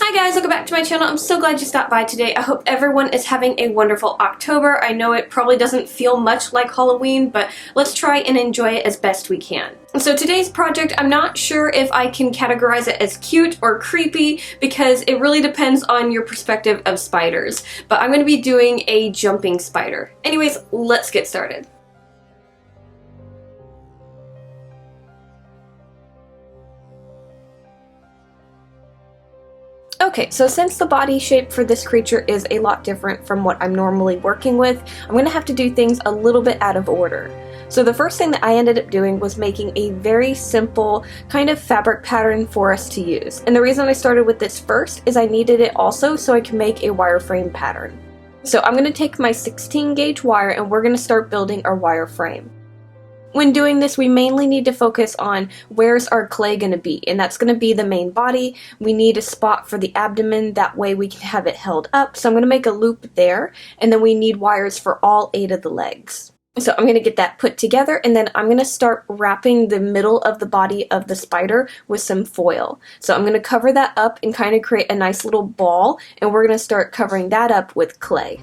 Hi guys, welcome back to my channel. I'm so glad you stopped by today. I hope everyone is having a wonderful October. I know it probably doesn't feel much like Halloween, but let's try and enjoy it as best we can. So today's project, I'm not sure if I can categorize it as cute or creepy because it really depends on your perspective of spiders, but I'm going to be doing a jumping spider. Anyways, let's get started. Okay, so since the body shape for this creature is a lot different from what I'm normally working with, I'm going to have to do things a little bit out of order. So the first thing that I ended up doing was making a very simple kind of fabric pattern for us to use. And the reason I started with this first is I needed it also so I can make a wireframe pattern. So I'm going to take my 16 gauge wire and we're going to start building our wireframe. When doing this, we mainly need to focus on where's our clay going to be, and that's going to be the main body. We need a spot for the abdomen, that way we can have it held up. So I'm going to make a loop there, and then we need wires for all 8 of the legs. So I'm going to get that put together, and then I'm going to start wrapping the middle of the body of the spider with some foil. So I'm going to cover that up and kind of create a nice little ball, and we're going to start covering that up with clay.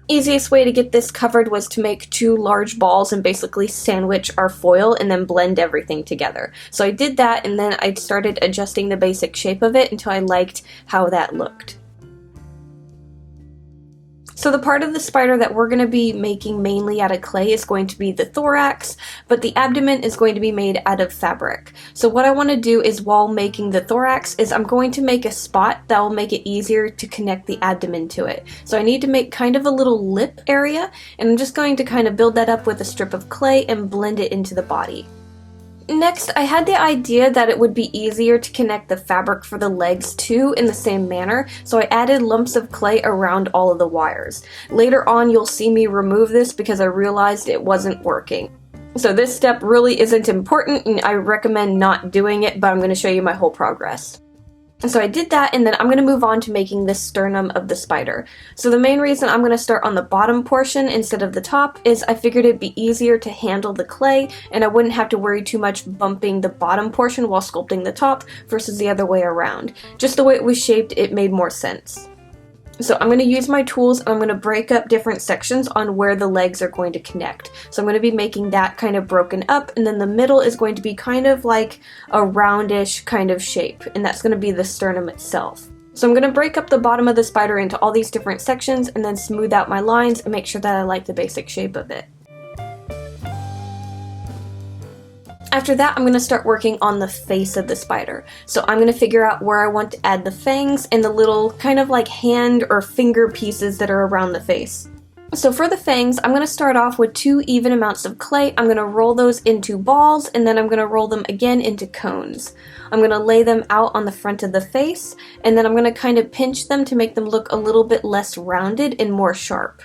Easiest way to get this covered was to make 2 large balls and basically sandwich our foil and then blend everything together. So I did that, and then I started adjusting the basic shape of it until I liked how that looked. So the part of the spider that we're going to be making mainly out of clay is going to be the thorax, but the abdomen is going to be made out of fabric. So what I want to do is, while making the thorax, is I'm going to make a spot that will make it easier to connect the abdomen to it. So I need to make kind of a little lip area, and I'm just going to kind of build that up with a strip of clay and blend it into the body. Next, I had the idea that it would be easier to connect the fabric for the legs too in the same manner, so I added lumps of clay around all of the wires. Later on, you'll see me remove this because I realized it wasn't working. So this step really isn't important, and I recommend not doing it, but I'm going to show you my whole progress. So I did that, and then I'm going to move on to making the sternum of the spider. So the main reason I'm going to start on the bottom portion instead of the top is I figured it'd be easier to handle the clay, and I wouldn't have to worry too much bumping the bottom portion while sculpting the top versus the other way around. Just the way it was shaped, it made more sense. So I'm going to use my tools, and I'm going to break up different sections on where the legs are going to connect. So I'm going to be making that kind of broken up, and then the middle is going to be kind of like a roundish kind of shape, and that's going to be the sternum itself. So I'm going to break up the bottom of the spider into all these different sections and then smooth out my lines and make sure that I like the basic shape of it. After that, I'm going to start working on the face of the spider. So I'm going to figure out where I want to add the fangs and the little kind of like hand or finger pieces that are around the face. So for the fangs, I'm going to start off with 2 even amounts of clay. I'm going to roll those into balls, and then I'm going to roll them again into cones. I'm going to lay them out on the front of the face, and then I'm going to kind of pinch them to make them look a little bit less rounded and more sharp.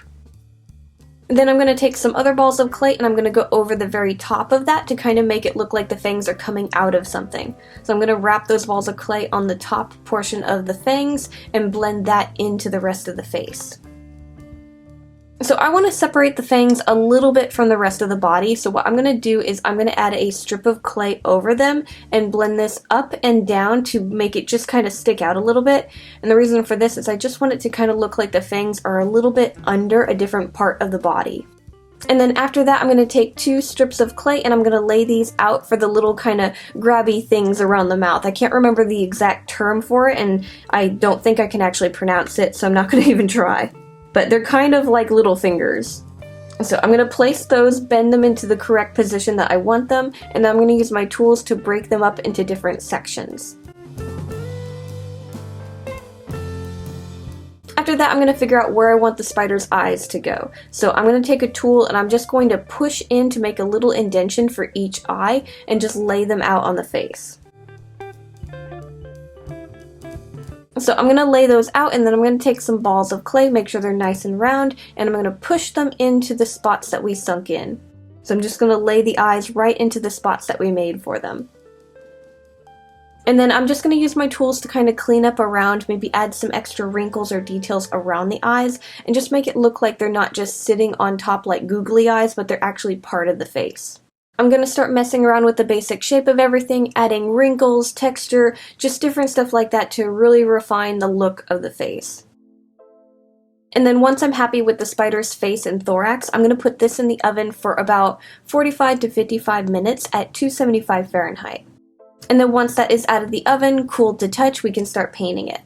Then I'm going to take some other balls of clay and I'm going to go over the very top of that to kind of make it look like the fangs are coming out of something. So I'm going to wrap those balls of clay on the top portion of the fangs and blend that into the rest of the face. So I want to separate the fangs a little bit from the rest of the body, so what I'm going to do is I'm going to add a strip of clay over them and blend this up and down to make it just kind of stick out a little bit. And the reason for this is I just want it to kind of look like the fangs are a little bit under a different part of the body. And then after that, I'm going to take 2 strips of clay and I'm going to lay these out for the little kind of grabby things around the mouth. I can't remember the exact term for it, and I don't think I can actually pronounce it, so I'm not going to even try. But they're kind of like little fingers. So I'm going to place those, bend them into the correct position that I want them, and then I'm going to use my tools to break them up into different sections. After that, I'm going to figure out where I want the spider's eyes to go. So I'm going to take a tool and I'm just going to push in to make a little indentation for each eye and just lay them out on the face. So I'm going to lay those out, and then I'm going to take some balls of clay, make sure they're nice and round, and I'm going to push them into the spots that we sunk in. So I'm just going to lay the eyes right into the spots that we made for them. And then I'm just going to use my tools to kind of clean up around, maybe add some extra wrinkles or details around the eyes, and just make it look like they're not just sitting on top like googly eyes, but they're actually part of the face. I'm going to start messing around with the basic shape of everything, adding wrinkles, texture, just different stuff like that to really refine the look of the face. And then once I'm happy with the spider's face and thorax, I'm going to put this in the oven for about 45 to 55 minutes at 275 Fahrenheit. And then once that is out of the oven, cooled to touch, we can start painting it.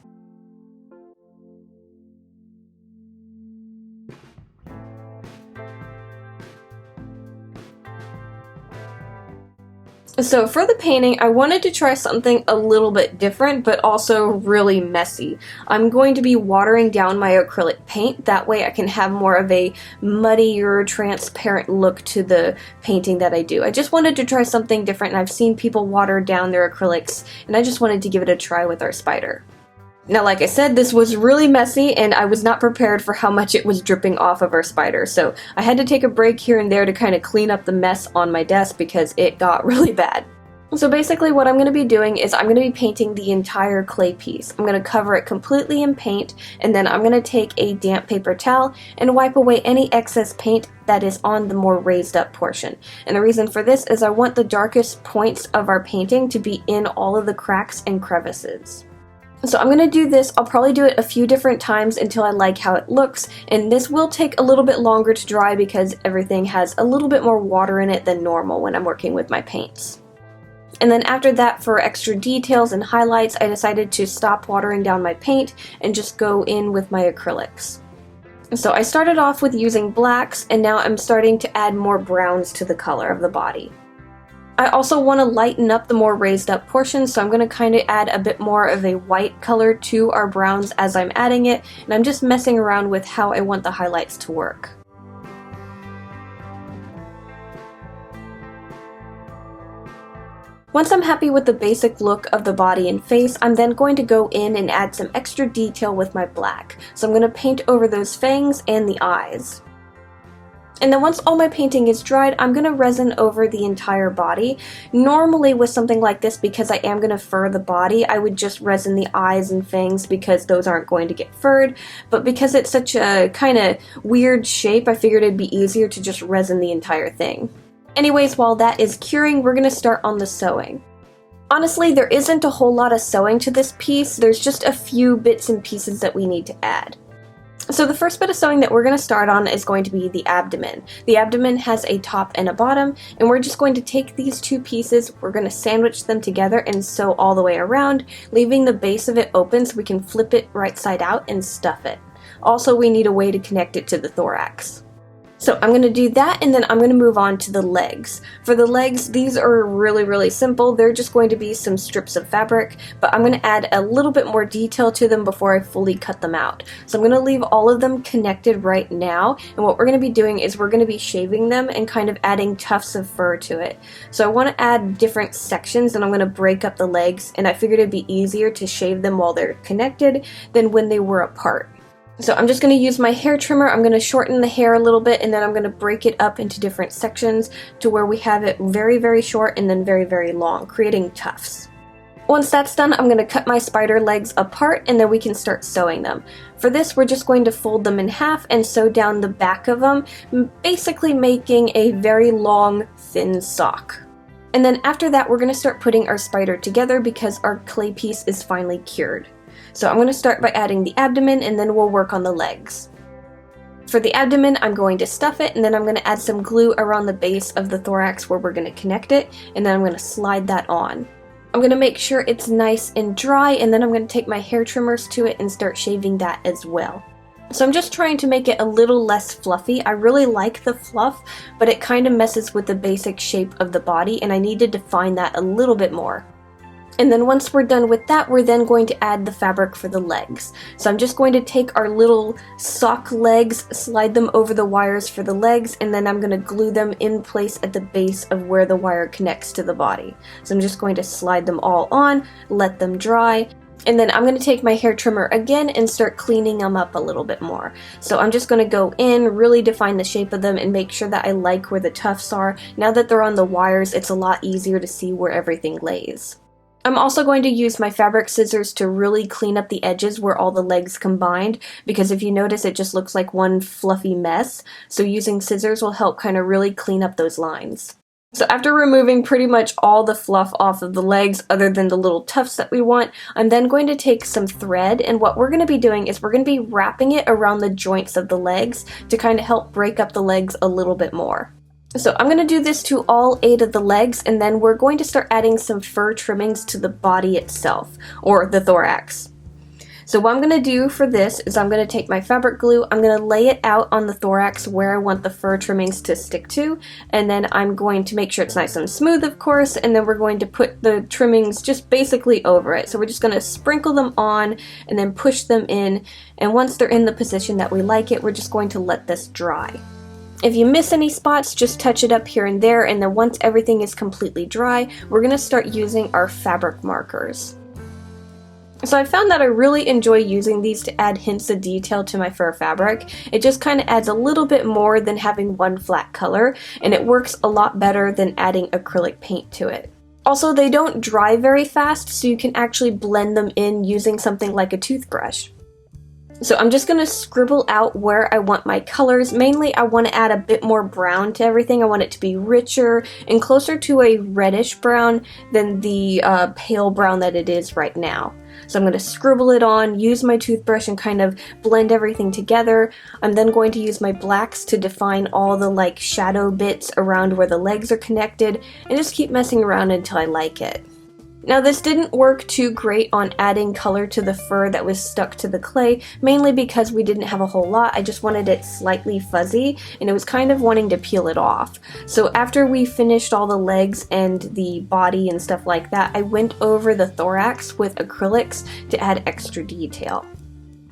So for the painting, I wanted to try something a little bit different, but also really messy. I'm going to be watering down my acrylic paint, that way I can have more of a muddier, transparent look to the painting that I do. I just wanted to try something different, and I've seen people water down their acrylics, and I just wanted to give it a try with our spider. Now, like I said, this was really messy, and I was not prepared for how much it was dripping off of our spider, so I had to take a break here and there to kind of clean up the mess on my desk because it got really bad. So basically what I'm going to be doing is I'm going to be painting the entire clay piece. I'm going to cover it completely in paint, and then I'm going to take a damp paper towel and wipe away any excess paint that is on the more raised up portion. And the reason for this is I want the darkest points of our painting to be in all of the cracks and crevices. So I'm going to do this, I'll probably do it a few different times until I like how it looks, and this will take a little bit longer to dry because everything has a little bit more water in it than normal when I'm working with my paints. And then after that, for extra details and highlights, I decided to stop watering down my paint and just go in with my acrylics. So I started off with using blacks, and now I'm starting to add more browns to the color of the body. I also want to lighten up the more raised up portions, so I'm going to kind of add a bit more of a white color to our browns as I'm adding it, and I'm just messing around with how I want the highlights to work. Once I'm happy with the basic look of the body and face, I'm then going to go in and add some extra detail with my black. So I'm going to paint over those fangs and the eyes. And then once all my painting is dried, I'm going to resin over the entire body. Normally with something like this, because I am going to fur the body, I would just resin the eyes and fangs because those aren't going to get furred. But because it's such a kind of weird shape, I figured it'd be easier to just resin the entire thing. Anyways, while that is curing, we're going to start on the sewing. Honestly, there isn't a whole lot of sewing to this piece. There's just a few bits and pieces that we need to add. So the first bit of sewing that we're going to start on is going to be the abdomen. The abdomen has a top and a bottom, and we're just going to take these two pieces, we're going to sandwich them together and sew all the way around, leaving the base of it open so we can flip it right side out and stuff it. Also, we need a way to connect it to the thorax. So I'm going to do that, and then I'm going to move on to the legs. For the legs, these are really simple. They're just going to be some strips of fabric, but I'm going to add a little bit more detail to them before I fully cut them out. So I'm going to leave all of them connected right now, and what we're going to be doing is we're going to be shaving them and kind of adding tufts of fur to it. So I want to add different sections, and I'm going to break up the legs, and I figured it'd be easier to shave them while they're connected than when they were apart. So I'm just going to use my hair trimmer, I'm going to shorten the hair a little bit, and then I'm going to break it up into different sections to where we have it very short and then very long, creating tufts. Once that's done, I'm going to cut my spider legs apart, and then we can start sewing them. For this, we're just going to fold them in half and sew down the back of them, basically making a very long, thin sock. And then after that, we're going to start putting our spider together because our clay piece is finally cured. So I'm going to start by adding the abdomen, and then we'll work on the legs. For the abdomen, I'm going to stuff it, and then I'm going to add some glue around the base of the thorax where we're going to connect it, and then I'm going to slide that on. I'm going to make sure it's nice and dry, and then I'm going to take my hair trimmers to it and start shaving that as well. So I'm just trying to make it a little less fluffy. I really like the fluff, but it kind of messes with the basic shape of the body, and I need to define that a little bit more. And then once we're done with that, we're then going to add the fabric for the legs. So I'm just going to take our little sock legs, slide them over the wires for the legs, and then I'm going to glue them in place at the base of where the wire connects to the body. So I'm just going to slide them all on, let them dry, and then I'm going to take my hair trimmer again and start cleaning them up a little bit more. So I'm just going to go in, really define the shape of them, and make sure that I like where the tufts are. Now that they're on the wires, it's a lot easier to see where everything lays. I'm also going to use my fabric scissors to really clean up the edges where all the legs combined, because if you notice it just looks like one fluffy mess, so using scissors will help kind of really clean up those lines. So after removing pretty much all the fluff off of the legs other than the little tufts that we want, I'm then going to take some thread, and what we're going to be doing is we're going to be wrapping it around the joints of the legs to kind of help break up the legs a little bit more. So I'm going to do this to all 8 of the legs, and then we're going to start adding some fur trimmings to the body itself, or the thorax. So what I'm going to do for this is I'm going to take my fabric glue, I'm going to lay it out on the thorax where I want the fur trimmings to stick to, and then I'm going to make sure it's nice and smooth, of course, and then we're going to put the trimmings just basically over it. So we're just going to sprinkle them on and then push them in, and once they're in the position that we like it, we're just going to let this dry. If you miss any spots, just touch it up here and there, and then once everything is completely dry, we're going to start using our fabric markers. So I found that I really enjoy using these to add hints of detail to my fur fabric. It just kind of adds a little bit more than having one flat color, and it works a lot better than adding acrylic paint to it. Also, they don't dry very fast, so you can actually blend them in using something like a toothbrush. So I'm just going to scribble out where I want my colors. Mainly I want to add a bit more brown to everything. I want it to be richer and closer to a reddish brown than the pale brown that it is right now. So I'm going to scribble it on, use my toothbrush and kind of blend everything together. I'm then going to use my blacks to define all the shadow bits around where the legs are connected, and just keep messing around until I like it. Now this didn't work too great on adding color to the fur that was stuck to the clay, mainly because we didn't have a whole lot. I just wanted it slightly fuzzy, and it was kind of wanting to peel it off. So after we finished all the legs and the body and stuff like that, I went over the thorax with acrylics to add extra detail.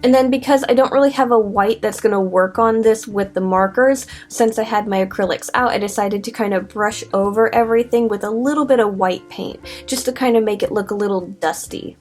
And then because I don't really have a white that's going to work on this with the markers, since I had my acrylics out, I decided to kind of brush over everything with a little bit of white paint, just to kind of make it look a little dusty.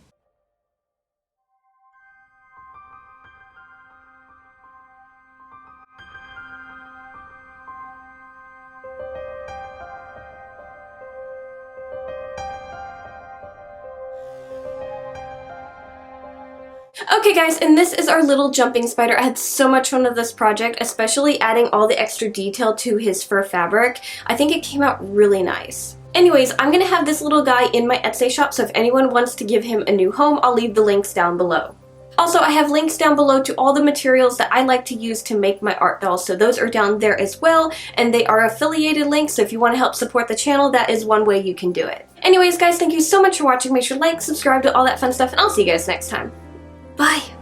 Okay guys, and this is our little jumping spider. I had so much fun with this project, especially adding all the extra detail to his fur fabric. I think it came out really nice. Anyways, I'm gonna have this little guy in my Etsy shop, so if anyone wants to give him a new home, I'll leave the links down below. Also, I have links down below to all the materials that I like to use to make my art dolls, so those are down there as well, and they are affiliated links, so if you want to help support the channel, that is one way you can do it. Anyways guys, thank you so much for watching. Make sure to like, subscribe to all that fun stuff, and I'll see you guys next time. Bye!